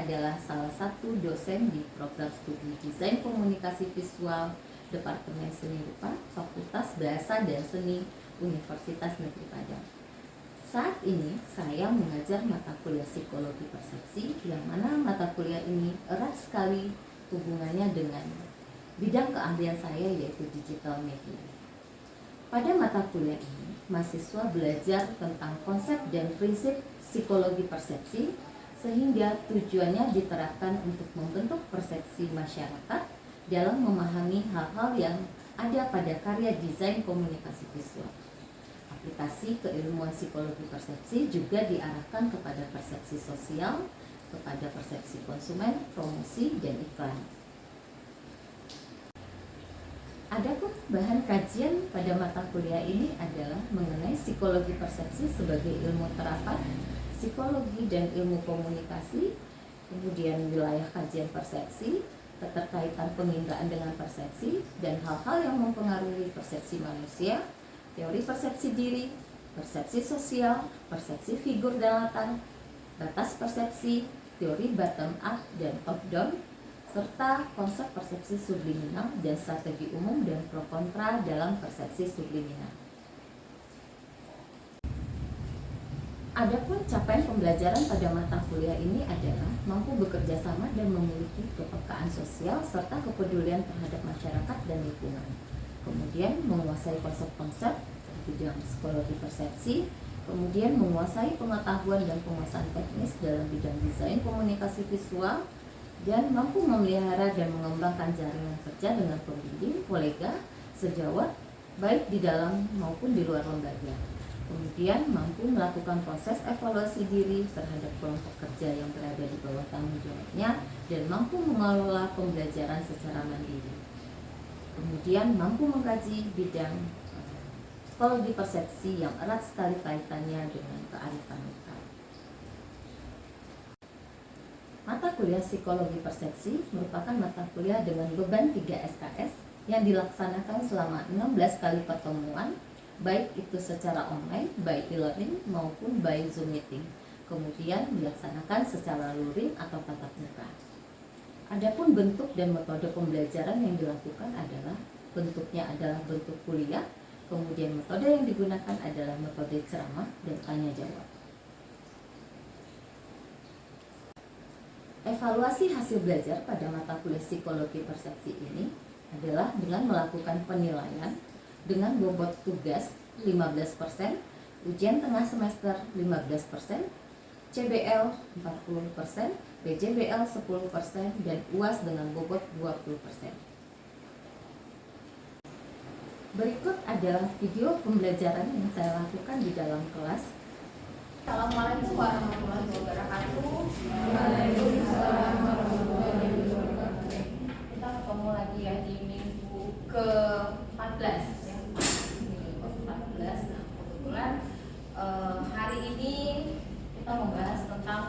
adalah salah satu dosen di program studi Desain Komunikasi Visual Departemen Seni Rupa Fakultas Bahasa dan Seni Universitas Negeri Padang. Saat ini saya mengajar mata kuliah Psikologi Persepsi, yang mana mata kuliah ini erat sekali hubungannya dengan bidang keahlian saya, yaitu digital media. Pada mata kuliah ini, mahasiswa belajar tentang konsep dan prinsip psikologi persepsi, sehingga tujuannya diterapkan untuk membentuk persepsi masyarakat dalam memahami hal-hal yang ada pada karya desain komunikasi visual. Aplikasi keilmuan psikologi persepsi juga diarahkan kepada persepsi sosial, kepada persepsi konsumen, promosi, dan iklan. Adapun bahan kajian pada mata kuliah ini adalah mengenai psikologi persepsi sebagai ilmu terapan, psikologi dan ilmu komunikasi, kemudian wilayah kajian persepsi, keterkaitan penginderaan dengan persepsi, dan hal-hal yang mempengaruhi persepsi manusia, teori persepsi diri, persepsi sosial, persepsi figur dan latar, batas persepsi, teori bottom up dan top down, serta konsep persepsi subliminal dan strategi umum dan pro kontra dalam persepsi subliminal. Adapun capaian pembelajaran pada mata kuliah ini adalah mampu bekerja sama dan memiliki kepekaan sosial serta kepedulian terhadap masyarakat dan lingkungan. Kemudian menguasai konsep-konsep di bidang psikologi persepsi, kemudian menguasai pengetahuan dan penguasaan teknis dalam bidang desain komunikasi visual, dan mampu memelihara dan mengembangkan jaringan kerja dengan pembimbing, kolega, sejawat, baik di dalam maupun di luar lembaga. Kemudian mampu melakukan proses evaluasi diri terhadap kelompok kerja yang berada di bawah tanggung jawabnya, dan mampu mengelola pembelajaran secara mandiri. Kemudian mampu mengkaji bidang psikologi persepsi yang erat sekali kaitannya dengan kearifan lokal. Mata kuliah psikologi persepsi merupakan mata kuliah dengan beban 3 SKS yang dilaksanakan selama 16 kali pertemuan, baik itu secara online, by e-learning maupun by Zoom meeting. Kemudian dilaksanakan secara luring atau tatap muka. Adapun bentuk dan metode pembelajaran yang dilakukan adalah bentuknya adalah bentuk kuliah, kemudian metode yang digunakan adalah metode ceramah dan tanya jawab. Evaluasi hasil belajar pada mata kuliah psikologi persepsi ini adalah dengan melakukan penilaian dengan bobot tugas 15%, ujian tengah semester 15%, CBL 40%, PJBL 10%, dan UAS dengan bobot 20%. Berikut adalah video pembelajaran yang saya lakukan di dalam kelas. Assalamualaikum warahmatullahi wabarakatuh. Waalaikumsalam warahmatullahi wabarakatuh. Kita ketemu lagi ya di minggu ke-14 ya. Minggu ke-14. Nah, kebetulan hari ini kita membahas tentang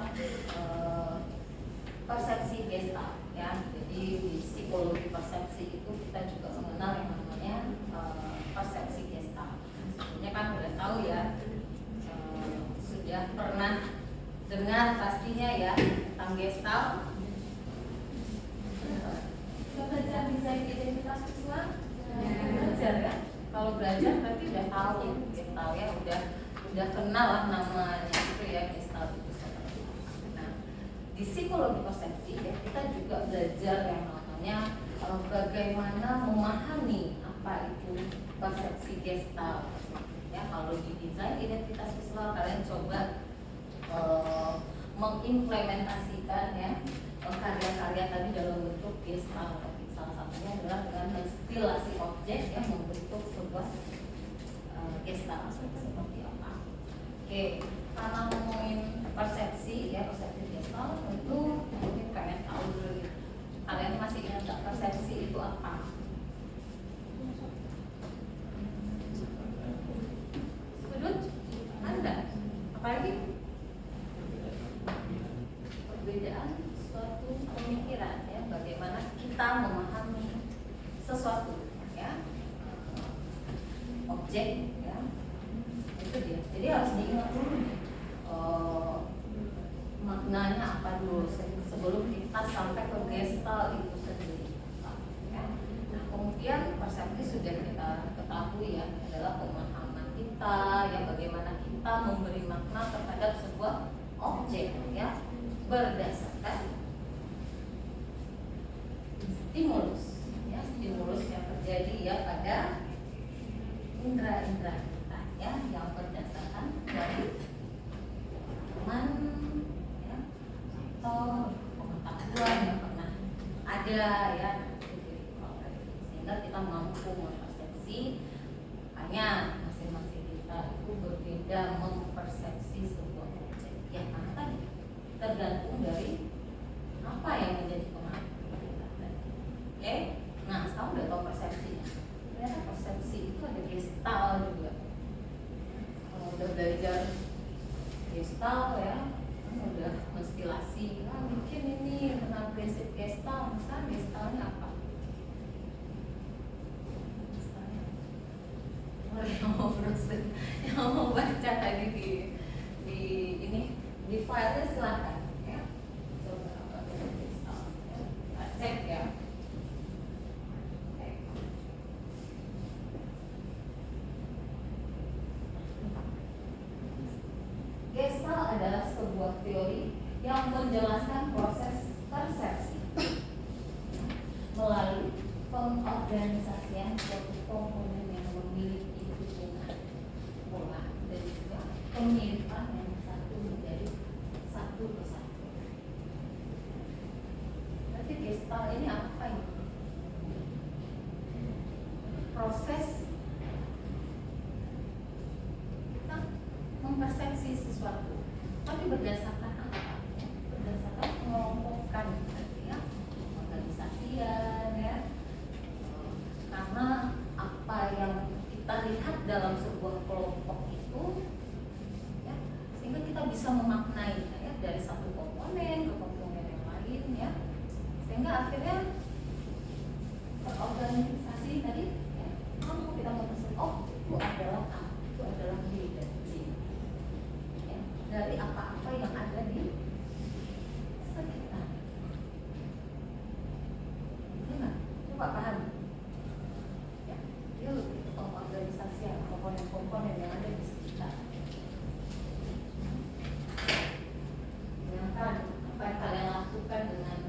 persepsi gestalt ya. Jadi di psikologi persepsi itu kita juga mengenal yang namanya persepsi gestalt. Sebenarnya kan udah tahu ya, sudah pernah dengar pastinya ya tentang gestalt. Belajar desain identitas visual? Belajar ya. Kalau belajar berarti udah tahu gestalt ya, udah kenal lah namanya itu ya, gestalt itu seperti apa. Nah, di psikologi persepsi ya kita juga belajar yang namanya bagaimana memahami apa itu persepsi gestalt. Ya, kalau di desain identitas visual kalian coba mengimplementasikan ya karya-karya tadi dalam bentuk gestalt. Salah satunya adalah dengan menstilasi objek yang membentuk sebuah gestalt seperti apa. Oke, karena ngomongin persepsi ya, persepsi gestalt tentu mungkin pengen tahu dulu. Kalian masih ingat gak persepsi itu apa? Sudut Anda, apalagi perbedaan suatu pemikiran ya, bagaimana kita memahami sesuatu ya, objek ya, itu dia. Jadi harus diingat dulu maknanya apa dulu sebelum sampai ke gestal itu sendiri. Ya. Nah, kemudian persepsi sudah kita ketahui ya, adalah pemahaman kita, ya bagaimana kita memberi makna terhadap sebuah objek ya berdasarkan stimulus ya, stimulus yang terjadi ya pada indera-indera kita ya, yang berdasarkan dari teman ya, atau pengetahuan yang pernah ada ya, sehingga kita mampu mempersepsi. Hanya masing-masing kita itu berbeda mempersepsi sebuah objek ya, karena tadi tergantung dari apa yang menjadi pengaruh kita tadi. Oke, nah sekarang udah tahu persepsinya. Ternyata persepsi itu ada gestal juga. Kalau udah belajar gestal ya, kan udah konstelasi, bikin ini tentang prinsip gestal. Misalnya gestalnya apa? Gestalnya yang mau proses, yang mau baca tadi di ini di filenya silakan ya. Coba apa itu gestal? Ya, kita cek ya. Gestalt adalah sebuah teori yang menjelaskan proses persepsi melalui pengorganisasian suatu komponen yang memiliki hubungan pola dan juga pemiripan yang satu menjadi satu kesatu. Berarti gestalt ini apa itu? Proses mempersepsi sesuatu, tapi berdasarkan apa? Berdasarkan pengelompokan ya, organisasian ya. Karena apa yang kita lihat dalam sebuah kelompok itu ya, sehingga kita bisa memaknai ya, dari satu komponen ke komponen yang lain ya, sehingga akhirnya terorganisasi tadi ya, langsung kita mempersepsi, oh itu adalah A, itu adalah B dan C dari apa-apa yang ada di sekitar. Gimana? Coba paham ya, yuk itu organisasi komponen-komponen yang ada di sekitar. Bayangkan apa yang kalian lakukan dengan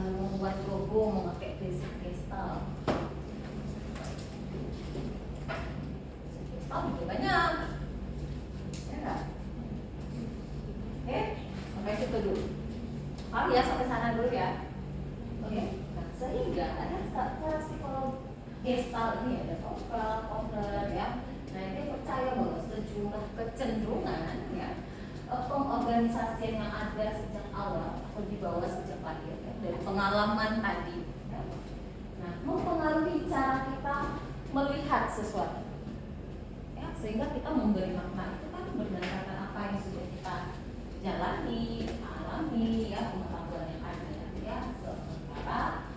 membuat logo memakai prinsip gestal. Gestal juga banyak ya enggak? Oke, sampai situ dulu. Paham ya, sampai sana dulu ya. Oke, nah sehingga ada secara psikolog gestal ini ada Kofler ya. Nah dia percaya bahwa sejumlah kecenderungan ya, pengorganisasian yang ada sejak awal atau dibawa sejak lahir ya, dari pengalaman tadi ya. Nah mempengaruhi cara kita melihat sesuatu ya, sehingga kita memberi makna itu kan berdasarkan apa yang sudah kita jalani, alami ya, pengetahuan yang ada ya. Sementara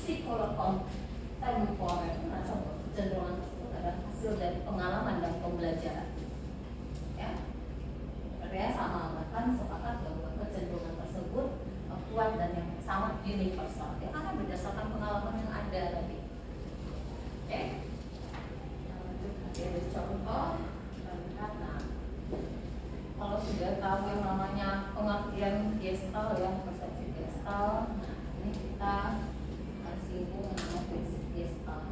psikolog kontemporer merasa bahwa kecenderungan tersebut adalah hasil dari pengalaman dan pembelajaran ya. Mereka sama bahkan sepakat bahwa kecenderungan tersebut kuat dan yang sangat universal ya, karena berdasarkan pengalaman yang ada tadi. Oke, ada contoh dan kata. Kalau sudah tahu yang namanya pengertian gestal ya, persepsi gestal, nah ini kita singgung dengan prinsip gestal.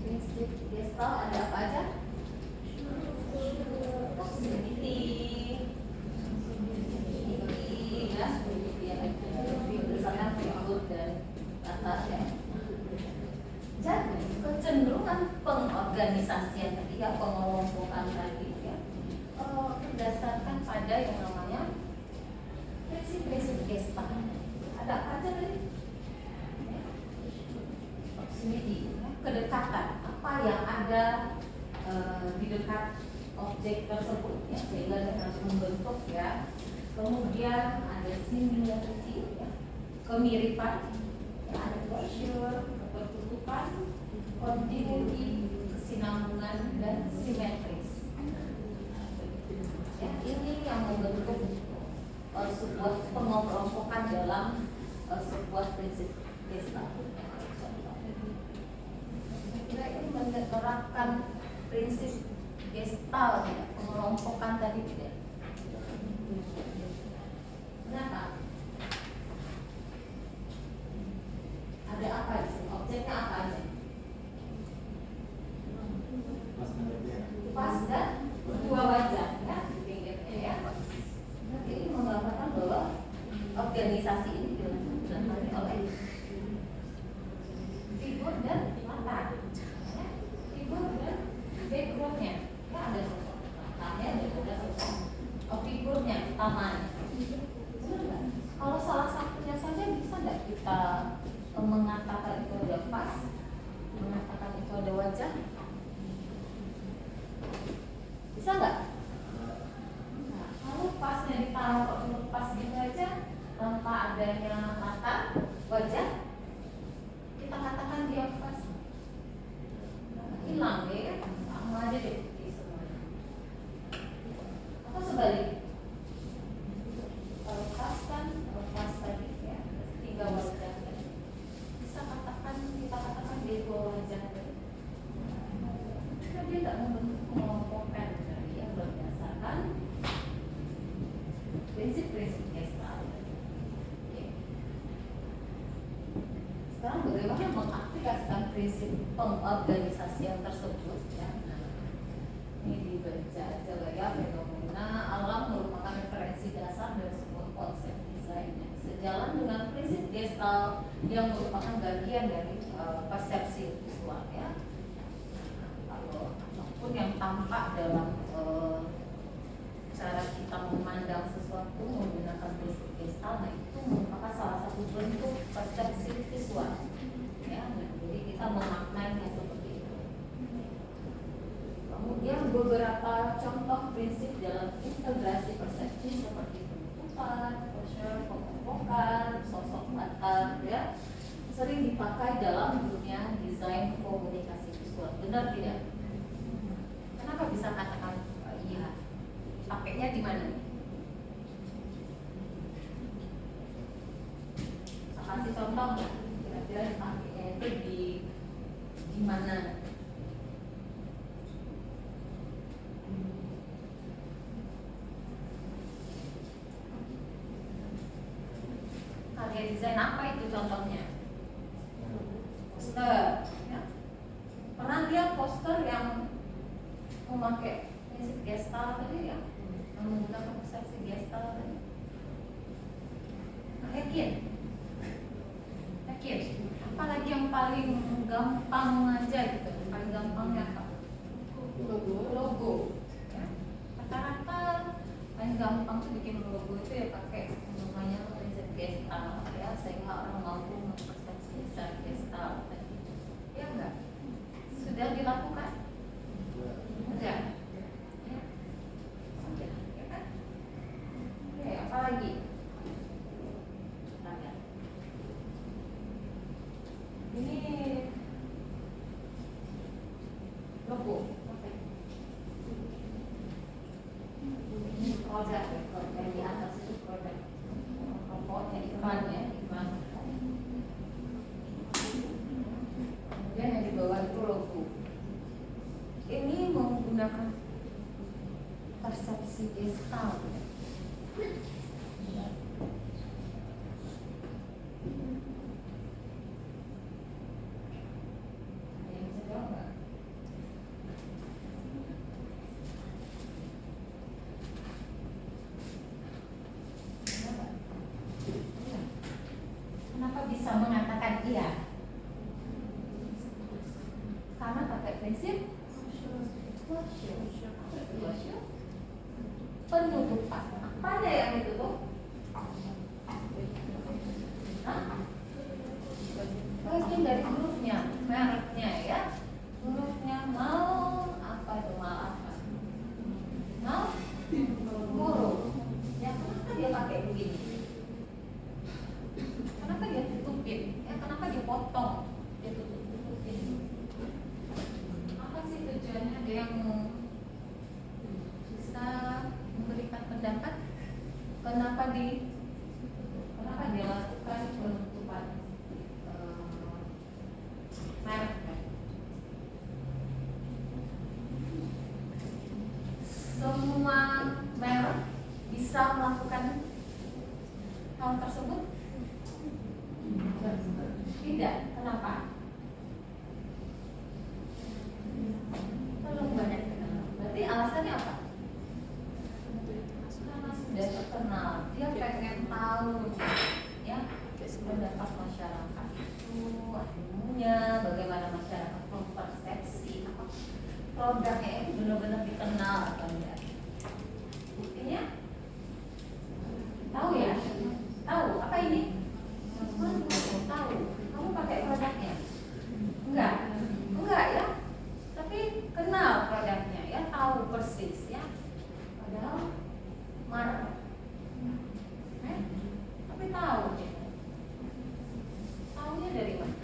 Prinsip gestal ada apa aja? Proximity ya, berdasarkan figur dan kata ya. Jadi kecenderungan pengorganisasian tadi ya, pengelompokan tadi ya, berdasarkan pada yang namanya prinsip-prinsip gestal. Ada apa aja tadi? Proximity, kedekatan. Apa yang ada di dekat objek tersebut ya, sehingga dia harus membentuk ya. Kemudian ada similarity ya, kemiripan ya, ada closure, ketertutupan, continuity, kesinambungan dan simetris ya, ini yang membentuk sebuah pengelompokan dalam sebuah prinsip Gestalt. Saya kira ini menerapkan prinsip Gestalt, ya, pengelompokan tadi tidak. Kenapa? Ada apa di sini? Objeknya apa aja? Vas dan dua wajah, ya, di pinggirnya, ya. Ini menggambarkan bahwa organisasi ini dilakukan oleh figur dan latar, ya. Figur dan backgroundnya, ya, ada sosok latarnya dan ada sosok figurnya utamanya. Kalau salah satunya saja bisa nggak kita mengatakan itu ada vas, mengatakan itu ada wajah? Bisa nggak? Nah, kalau pasnya ditaruh untuk pas gitu aja tanpa adanya latar wajah, kita katakan dia vas. Hilang ya, sama aja deh putih semuanya. Atau sebalik, kalau pas tadi ya, tiga wajah tadi, bisa katakan kita katakan dia dua wajah tadi. Karena dia tidak membentuk mengelompokkan, dia berdasarkan prinsip-prinsip Gestalt. Oke. Sekarang bagaimana mengaplikasikan prinsip pengorganisasian tersebut, ya? Nah, ini dibaca aja lah ya. Fenomena alam merupakan referensi dasar dari sebuah konsep desainnya, sejalan dengan prinsip Gestalt yang merupakan bagian dari persepsi visual, ya. Kalau apapun yang tampak dalam cara kita memandang sesuatu menggunakan prinsip Gestalt, nah itu merupakan salah satu bentuk persepsi visual, ya. Nah, jadi kita memaknainya seperti itu. Kemudian beberapa contoh prinsip dalam integrasi persepsi seperti penuntutan, closure, pengelompokan, sosok latar, ya, sering dipakai dalam dunia desain komunikasi visual. Benar tidak? Kenapa bisa katakan iya? Pakainya di mana? Saya kasih contoh nggak? Kira-kira dipakainya itu di mana? Karya desain apa itu contohnya? Poster, ya. Pernah lihat poster yang memakai prinsip Gestalt tadi, ya, menggunakan persepsi Gestalt tadi? Nah, yakin? Apalagi yang paling gampang aja gitu, paling gampangnya apa? Logo, ya. Rata-rata paling gampang tuh bikin logo itu ya pakai namanya prinsip Gestalt, ya, sehingga orang mampu mempersepsi secara Gestalt tadi. Ya enggak? Sudah dilakukan? Sudah. Ya. Sudah, ya kan? Oke, apa lagi? Tanya. Ini logo. Oke. Ini produk, ya. Produk di atas itu produk. Pokoknya iklan, ya, iklan. Kemudian yang di bawah itu logo. Ini menggunakan persepsi Gestalt, ya. Ada yang bisa jawab nggak? Kenapa? Iya. Kenapa bisa mengatakan iya? Karena pakai prinsip closure. Penutupan. Apa aja yang ditutup? Bagian dari hurufnya, mereknya, ya. Hurufnya mau apa itu? Mau apa? Mau huruf. Ya, kenapa dia pakai begini? Kenapa dia tutupin? Ya, kenapa dia potong? dilakukan penutupan merek. Semua merek bisa melakukan hal tersebut? Tidak. Kenapa? Terlalu banyak kenal. Berarti alasannya apa? Karena sudah terkenal, dia pengen tahu ya pendapat masyarakat itu ilmunya, bagaimana masyarakat mempersepsi apa produknya ini benar-benar dikenal atau enggak. Buktinya tahu ya, tahu apa ini? Tahu. Kamu pakai produknya? Enggak ya. Tapi kenal produknya ya, tahu persis ya. Padahal marah. Tapi tahu gitu. Tahunya dari mana?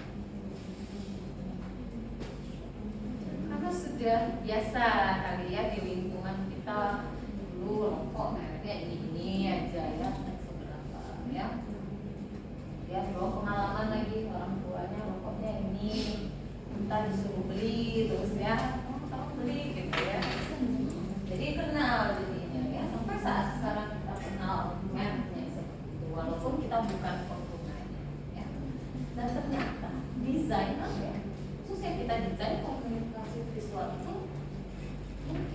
Karena sudah biasa kali ya di lingkungan kita dulu rokok mereknya ini aja ya, seberapa ya. Ya, bawa pengalaman lagi orang tuanya rokoknya ini, entar disuruh beli terus ya, kamu beli gitu ya. Jadi kenal jadinya ya, sampai saat sekarang kita kenal mereknya seperti itu, walaupun kita bukan penggunanya ya. Dan ternyata desain ya, khususnya kita desain komunikasi visual itu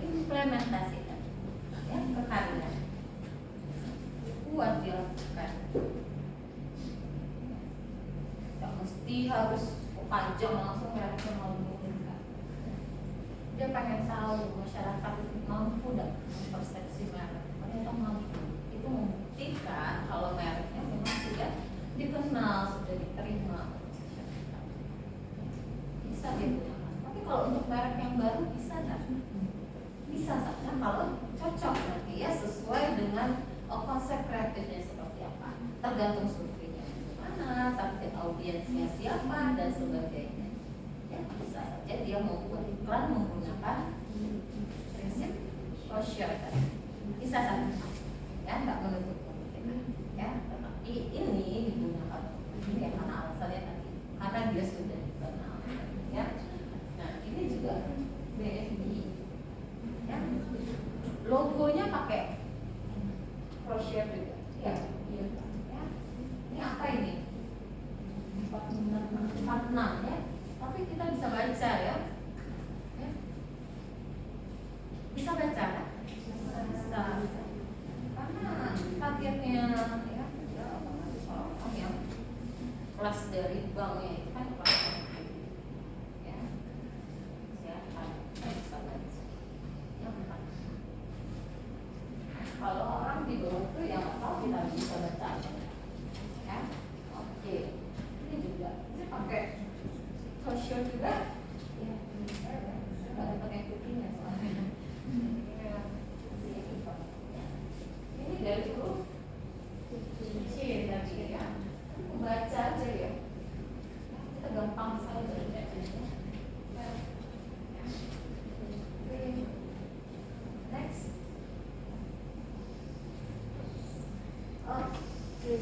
implementasikan ya ke karya, kuat dilakukan. Gak mesti harus panjang langsung mereknya mau diumumkan. Dia pengen tahu masyarakat mampu dan mempersepsi merek. Ternyata mampu. Itu membuktikan kalau mereknya memang sudah dikenal, sudah diterima oleh masyarakat. Bisa digunakan. Tapi kalau untuk merek yang baru bisa nggak? Bisa saja kalau cocok nanti ya, sesuai dengan konsep kreatifnya seperti apa. Tergantung surveinya mana, target audiensnya siapa dan sebagainya. Ya, bisa saja dia mau buat iklan menggunakan prinsip social kan. Bisa saja. Ya, nggak menutup kemungkinan. Ya, tetapi ini digunakan ini ya, karena alasannya tadi, karena dia sudah dikenal. Ya. Nah, ini juga BFI. Ya. Logonya pakai crochet juga. Ya, iya. Ya. Ini apa ini? 46 ya. Tapi kita bisa baca ya. Ya. Bisa baca kan? Bisa. Karena targetnya ya, orang yang kelas dari banknya itu kan kelas ya. Siapa? Bisa baca. Ya, kalau orang di bawah itu yang nggak tahu kita bisa baca ya. Oke, ini juga ini pakai social juga ya, nggak ada pakai cookie-nya soalnya. Ini dari huruf C tadi ya, membaca aja ya, kita gampang sekali bacanya. Next. Oke,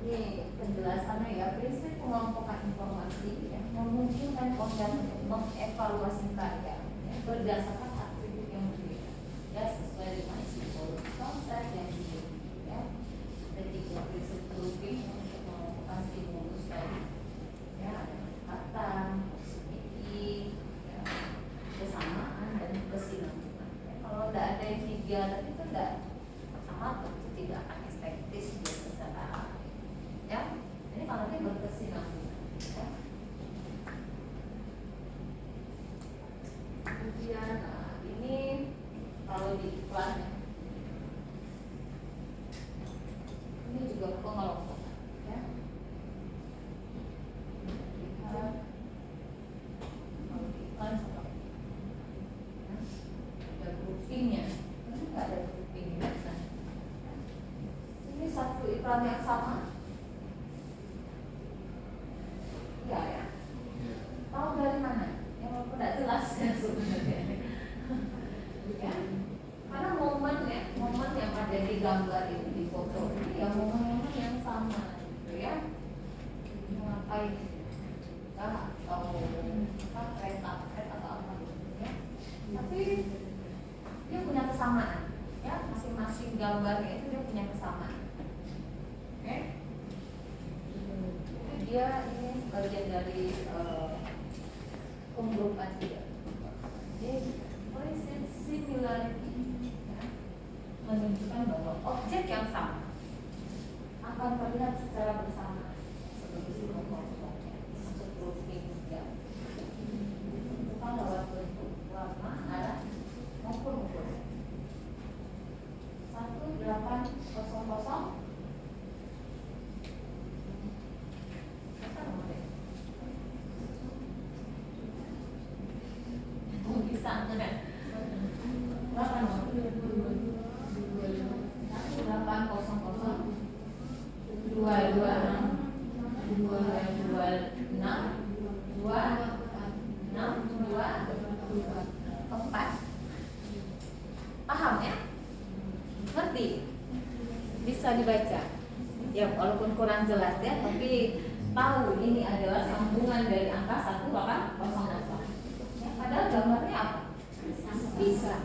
ini penjelasannya ya, prinsip pengelompokan informasi ya, memungkinkan konten untuk mengevaluasi karya ya, berdasarkan atribut yang berbeda ya, sesuai dengan psikologi konsep yang dimiliki ya. Ada 3 prinsip grouping untuk mengelompokkan stimulus tadi ya, ada kecepatan, proximity ya, kesamaan dan kesinambungan ya. Kalau tidak ada yang 3 tadi itu tidak, pertama tentu tidak akan estetis secara ya. Ini kalau dia berkesinambungan ya. Kemudian ini kalau di iklan ya, ini juga pengelompokan ya. Lihat kalau di iklan seperti ya, ada groupingnya, ini nggak ada groupingnya. Ini satu iklan yang sama. Enggak ya? Tahu dari mana? Yang walaupun tidak jelas ya sebenarnya. Ya. Karena momen yang ada di gambar ini, di foto ini ya momen-momen kain ya, atau kereta atau apa gitu ya. Tapi dia punya kesamaan ya, masing-masing gambarnya itu dia punya kesamaan. Oke, dia ini bagian dari pembukaan juga. Jadi present similarity ya, menunjukkan bahwa objek yang sama akan terlihat secara bersama seperti untuk grouping ya. Bukan lewat bentuk, warna, arah maupun ukur. 1800 bisa enggak? Berapa nomor? 4. Paham ya? Ngerti? Bisa dibaca. Ya walaupun kurang jelas ya, tapi tahu ini adalah sambungan dari angka 1 bahkan 00. Ya, padahal gambarnya apa? Bisa.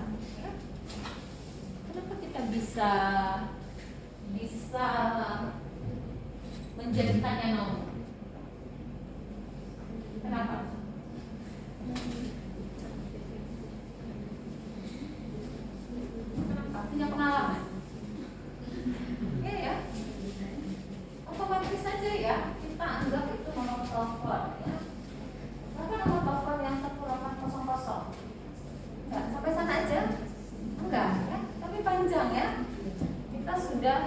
Ya. Kenapa kita bisa menjadikannya nomor? Kenapa? Kenapa? Punya pengalaman? Ya, otomatis saja ya kita anggap itu nomor telepon ya. Bahkan nomor telepon yang 1800 enggak sampai sana aja, enggak ya, tapi panjang ya. Kita sudah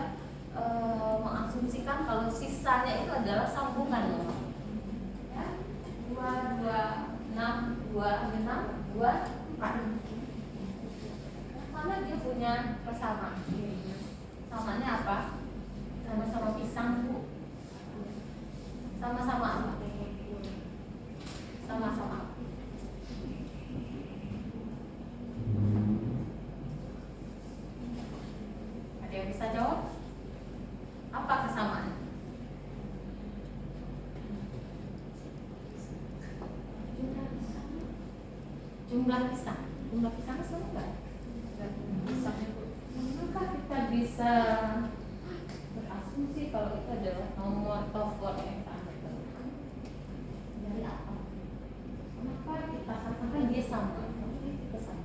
mengasumsikan kalau sisanya itu adalah sambungan nomor ya. 2, 2, 6, 2, 6, 2, 4 karena dia punya kesamaan. Samanya apa? Sama-sama pisang Bu. Sama-sama apa? Sama-sama apa? Ada yang bisa jawab? Apa kesamaan? Jumlah pisang. Jumlah pisangnya sama enggak? Maka kita bisa berasumsi kalau itu adalah nomor telepon yang sangat penting. Dari apa? Kenapa kita katakan dia sama? Kita sama.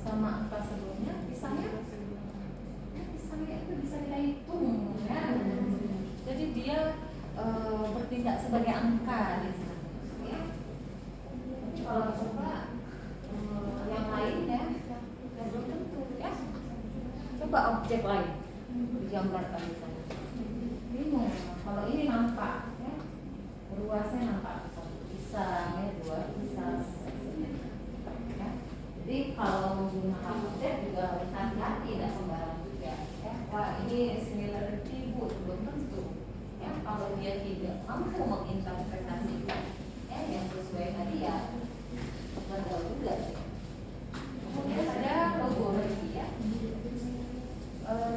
Sama angka sebelumnya, pisangnya itu bisa kita hitung ya. Jadi dia bertindak sebagai angka di sana. Ya. Tapi kalau coba yang lain ya belum tentu ya. Coba objek lain digambarkan di sana. Bingung. Kalau ini nampak ya, ruasnya nampak pisang ya, 2 pisang. Ya. Jadi kalau menggunakan objek juga harus hati-hati, tidak sembarang juga. Ya. Wah ini similarity Bu, belum tentu. Ya, kalau dia tidak mampu menginterpretasikan yang sesuai tadi ya gagal juga. Kemudian ada logologi ya,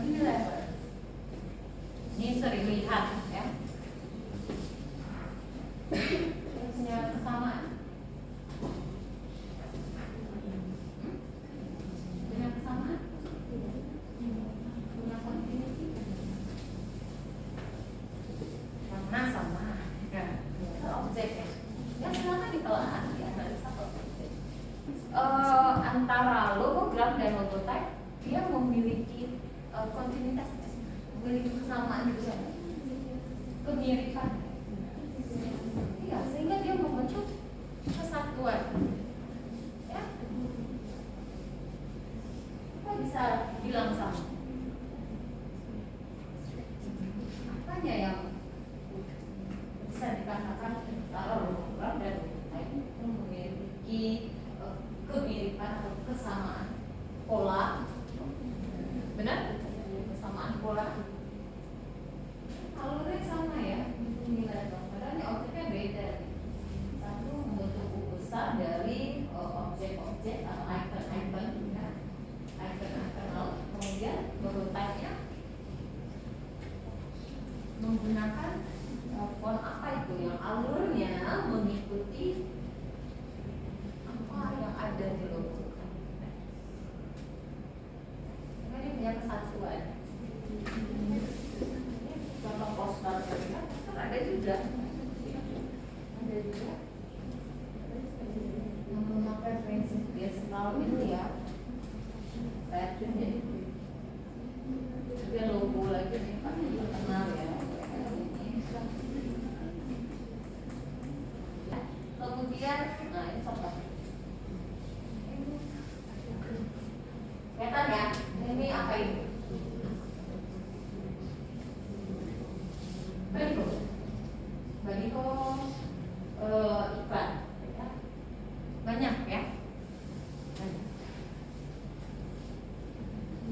ini level. Ini sering lihat ya. Punya kesamaan. Punya kesamaan. Punya continuity. Warna sama ya, objek ya silakan ditelaah di analisa objek. Antara logogram dan logotype dia memiliki kontinuitas, memiliki kesamaan juga, kemiripan ya, sehingga dia membentuk kesatuan ya. Kita bisa bilang sama. Apanya yang bisa dikatakan kalau logogram dan logotype itu memiliki kemiripan atau kesamaan pola, benar? Kesamaan pola, alurnya sama ya, nilai padahal ini objeknya beda. Satu membentuk U besar dari objek-objek atau icon-icon ya, icon-icon laut, kemudian logotype-nya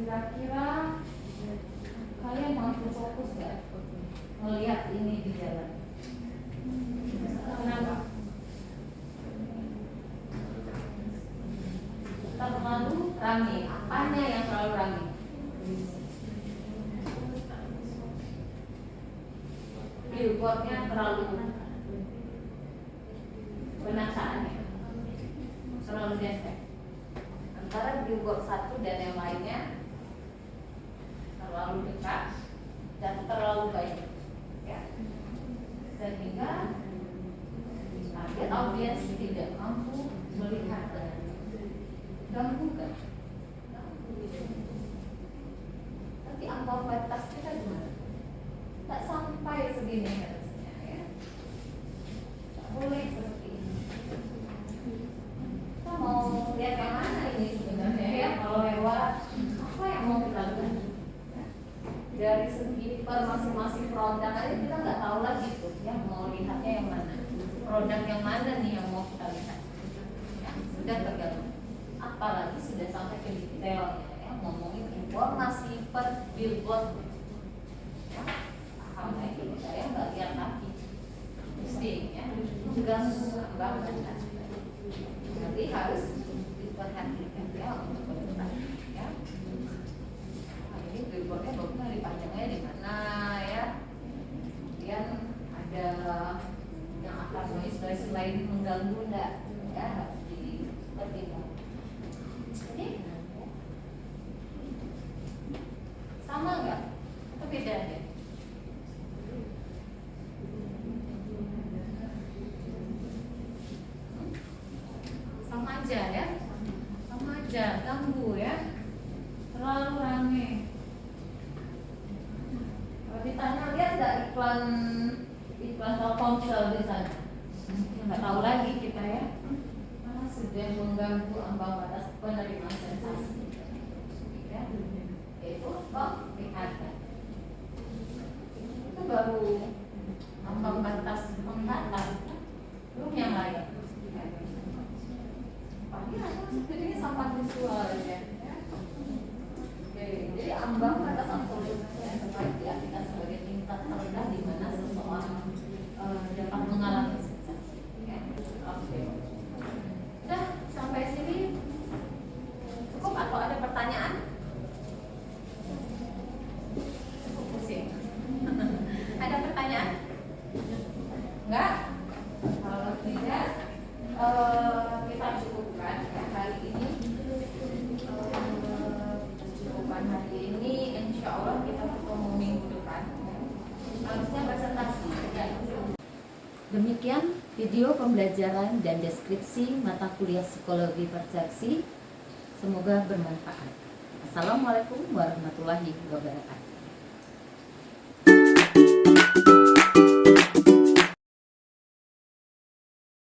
Kira-kira kalian mampu fokus nggak melihat ini di jalan? Kenapa? Terlalu ramai. Apanya yang terlalu ramai? Billboardnya terlalu penataannya terlalu dempet. Antara billboard satu dan yang lainnya terlalu dekat dan terlalu banyak, ya. Sehingga target audiens tidak mampu melihat dengan ganggu kan? Tapi ambang batas kita gimana? Tak sampai segini harusnya, ya. Tak boleh seperti ini. Kita mau lihat yang mana ini sebenarnya, ya? Kalau lewat apa yang mau kita lihat? Dari segi per masing-masing produk aja kita nggak tahu lagi tuh, ya, mau lihatnya yang mana, produk yang mana nih yang mau kita lihat, ya, sudah tergantung. Apalagi sudah sampai ke detailnya, ya, ngomongin informasi per billboard, ya, paham lagi, saya nggak lihat lagi, pusing, ya, juga banget, jadi harus diperhatikan, ya, untuk berdebat, ya. Ini billboardnya bagusnya dipajangnya di mana, ya, kemudian ada yang akan noise lain mengganggu enggak, ya, harus dipertimbangkan. Ini sama enggak atau beda aja? Sama aja, ya, sama aja, ganggu, ya, terlalu ramai. Ditanya lihat nggak iklan Telkomsel di sana, nggak tahu lagi kita, ya, karena sudah mengganggu ambang batas penerimaan sensasi, ya, yaitu penglihatan. Itu baru ambang batas penglihatan, belum yang lain. Jadi sampah visual, ya. Jadi ambang batas absolut supaya diartikan sebagai tingkat terendah di mana seseorang dapat mengalami sensasi. Ya. Oke. Udah sampai sini cukup atau ada pertanyaan? Cukup pusing. Ada pertanyaan? Enggak? Kalau tidak, kita cukupkan, ya, hari ini. Hari ini insya Allah kita ketemu minggu depan, ya. Harusnya presentasi, ya. Demikian video pembelajaran dan deskripsi mata kuliah psikologi persepsi. Semoga bermanfaat. Assalamualaikum warahmatullahi wabarakatuh.